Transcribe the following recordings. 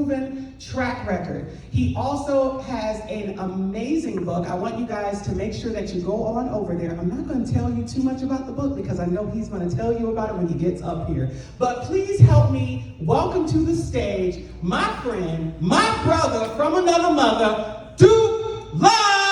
proven track record. He also has an amazing book. I want you guys to make sure that you go on over there. I'm not going to tell you too much about the book because I know he's going to tell you about it when he gets up here. But please help me welcome to the stage my friend, my brother from another mother, Duke Live!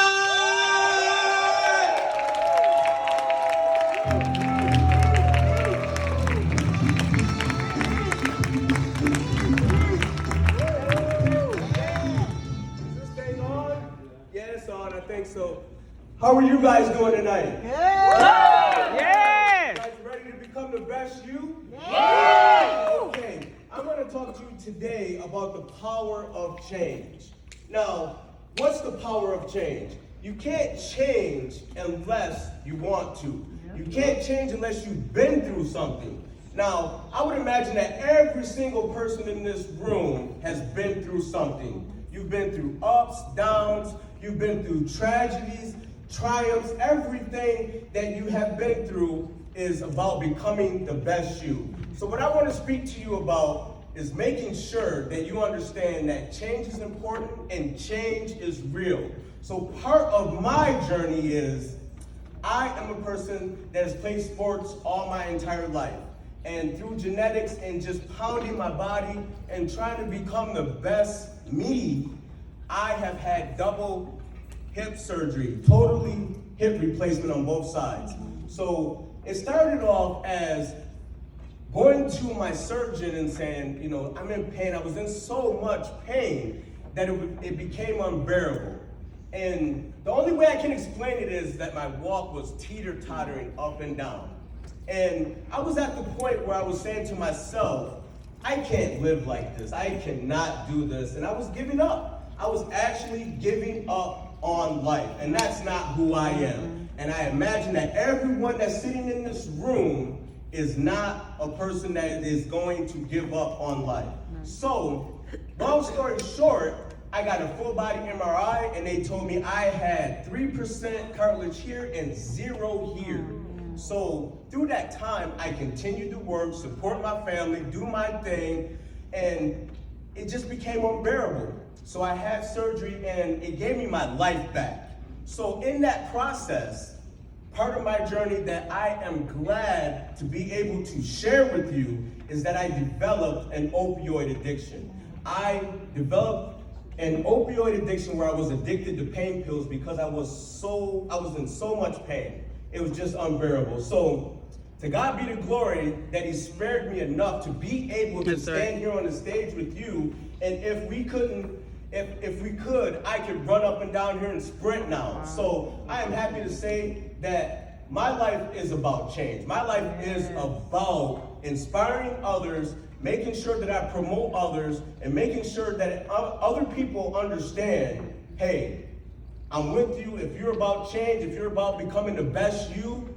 So, how are you guys doing tonight? Yeah. You guys ready to become the best you? Yeah. Okay, I'm going to talk to you today about the power of change. Now, what's the power of change? You can't change unless you want to. You can't change unless you've been through something. Now, I would imagine that every single person in this room has been through something. You've been through ups, downs, you've been through tragedies, triumphs. Everything that you have been through is about becoming the best you. So what I want to speak to you about is making sure that you understand that change is important and change is real. So part of my journey is I am a person that has played sports all my entire life. And through genetics and just pounding my body and trying to become the best me, I have had double hip surgery, totally hip replacement on both sides. So it started off as going to my surgeon and saying, you know, I'm in pain. I was in so much pain that it became unbearable. And the only way I can explain it is that my walk was teeter-tottering up and down. And I was at the point where I was saying to myself, I can't live like this. I cannot do this. And I was giving up. I was actually giving up on life. And that's not who I am. And I imagine that everyone that's sitting in this room is not a person that is going to give up on life. So, long story short, I got a full body MRI and they told me I had 3% cartilage here and 0 here. So through that time, I continued to work, support my family, do my thing, and it just became unbearable. So I had surgery and it gave me my life back. So in that process, part of my journey that I am glad to be able to share with you is that I developed an opioid addiction. I developed an opioid addiction where I was addicted to pain pills because I was in so much pain. It was just unbearable. So to God be the glory that he spared me enough to be able to stand here on the stage with you. And if we could, I could run up and down here and sprint now. So I am happy to say that my life is about change. My life is about inspiring others, making sure that I promote others, and making sure that other people understand, hey, I'm with you. If you're about change, if you're about becoming the best you,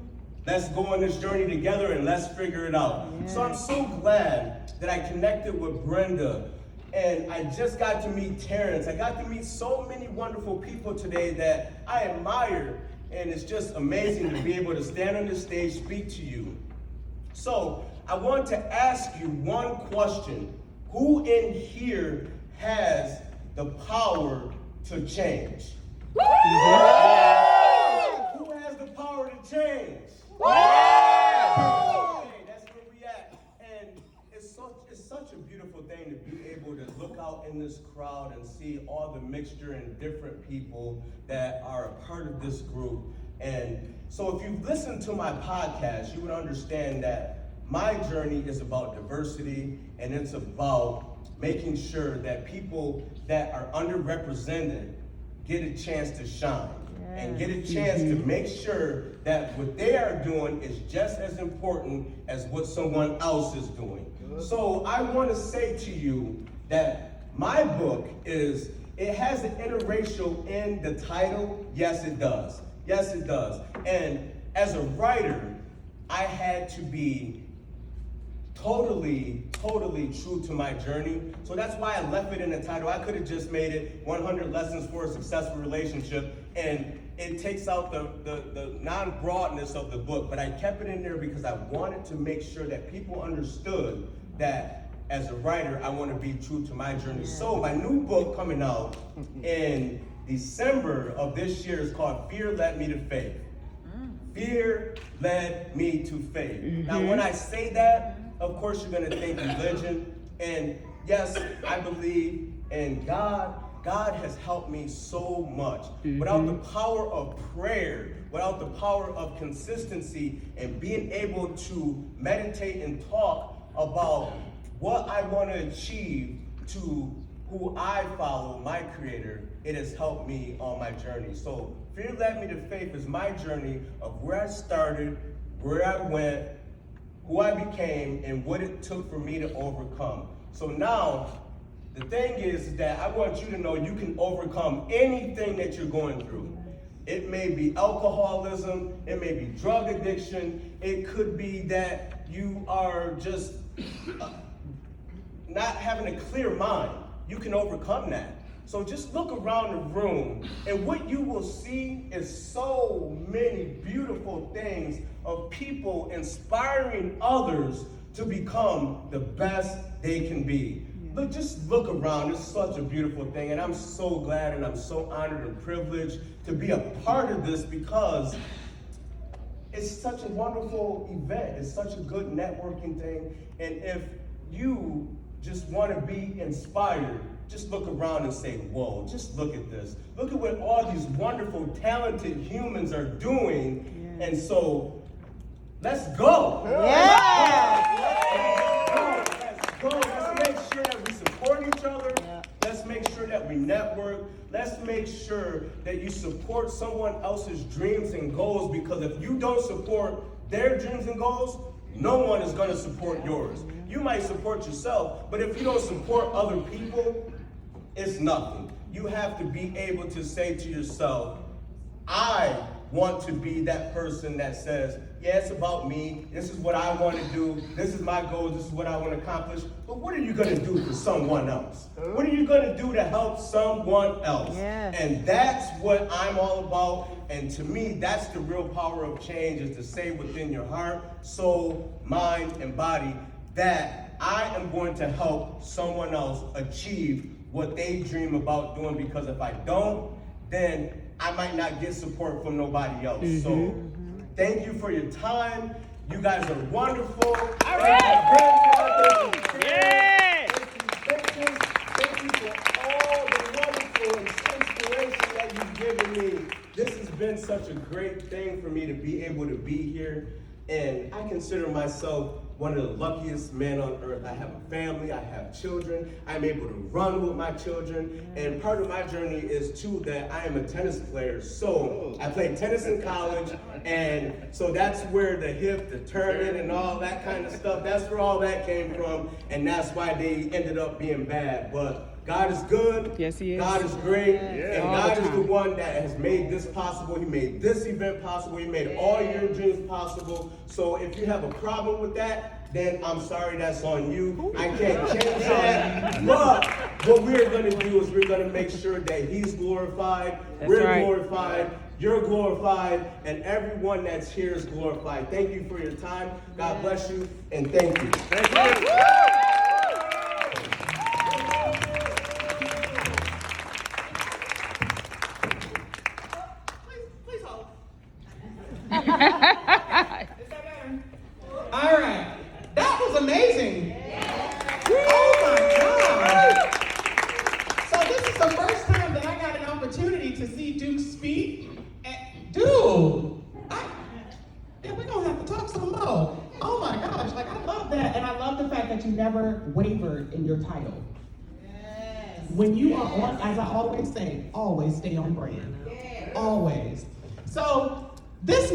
let's go on this journey together and let's figure it out. So I'm so glad that I connected with Brenda and I just got to meet Terrence. I got to meet so many wonderful people today that I admire, and it's just amazing to be able to stand on this stage, speak to you. So I want to ask you one question. Who in here has the power to change? Woo! Who has the power to change? Woo! Okay, that's where we at. And it's such a beautiful thing to be able to look out in this crowd and see all the mixture and different people that are a part of this group. And so if you've listened to my podcast, you would understand that my journey is about diversity, and it's about making sure that people that are underrepresented get a chance to shine and get a chance to make sure that what they are doing is just as important as what someone else is doing. So I want to say to you that my book it has an interracial in the title. Yes, it does. Yes, it does. And as a writer, I had to be totally true to my journey. So that's why I left it in the title. I could have just made it 100 Lessons for a Successful Relationship, and it takes out the non-broadness of the book, but I kept it in there because I wanted to make sure that people understood that as a writer, I want to be true to my journey. So my new book coming out in December of this year is called Fear Led Me to Faith. Fear led me to faith. Now, when I say that, of course, you're going to think religion. And yes, I believe in God. God has helped me so much. Without the power of prayer, without the power of consistency, and being able to meditate and talk about what I want to achieve to who I follow, my Creator, it has helped me on my journey. So Fear Led Me to Faith is my journey of where I started, where I went, who I became, and what it took for me to overcome. So now, the thing is that I want you to know you can overcome anything that you're going through. It may be alcoholism, it may be drug addiction, it could be that you are just not having a clear mind. You can overcome that. So just look around the room, and what you will see is so many beautiful things of people inspiring others to become the best they can be. Look, just look around. It's such a beautiful thing, and I'm so glad and I'm so honored and privileged to be a part of this because it's such a wonderful event. It's such a good networking thing, and if you just want to be inspired, just look around and say, whoa, just look at this. Look at what all these wonderful, talented humans are doing. And so, let's go. Let's go. Let's make sure that we support each other. Let's make sure that we network. Let's make sure that you support someone else's dreams and goals, because if you don't support their dreams and goals, no one is going to support yours. You might support yourself, but if you don't support other people, it's nothing. You have to be able to say to yourself, I want to be that person that says, yeah, it's about me. This is what I want to do. This is my goal. This is what I want to accomplish. But what are you going to do for someone else? What are you going to do to help someone else? And that's what I'm all about. And to me, that's the real power of change, is to say within your heart, soul, mind, and body that I am going to help someone else achieve what they dream about doing, because if I don't, then I might not get support from nobody else. So thank you for your time. You guys are wonderful. All right. Thank you for all the wonderful inspiration that you've given me. This has been such a great thing for me to be able to be here. And I consider myself one of the luckiest men on earth. I have a family, I have children, I'm able to run with my children, and part of my journey is too that I am a tennis player. So I played tennis in college, and so that's where the hip, the turning, and all that kind of stuff, that's where all that came from, and that's why they ended up being bad. But God is good. Yes, He is. God is great. And God is the one that has made this possible. He made this event possible. He made all your dreams possible. So if you have a problem with that, then I'm sorry, that's on you. I can't change that. But what we're going to do is we're going to make sure that He's glorified. We're glorified. You're glorified. And everyone that's here is glorified. Thank you for your time. God bless you. And thank you. Thank you. All right, that was amazing. Oh my God. So this is the first time that I got an opportunity to see Duke speak. And, dude, we're gonna have to talk some more. Oh my gosh, like I love that. And I love the fact that you never wavered in your title. When you are on, as I always say, always stay on brand. Always. So this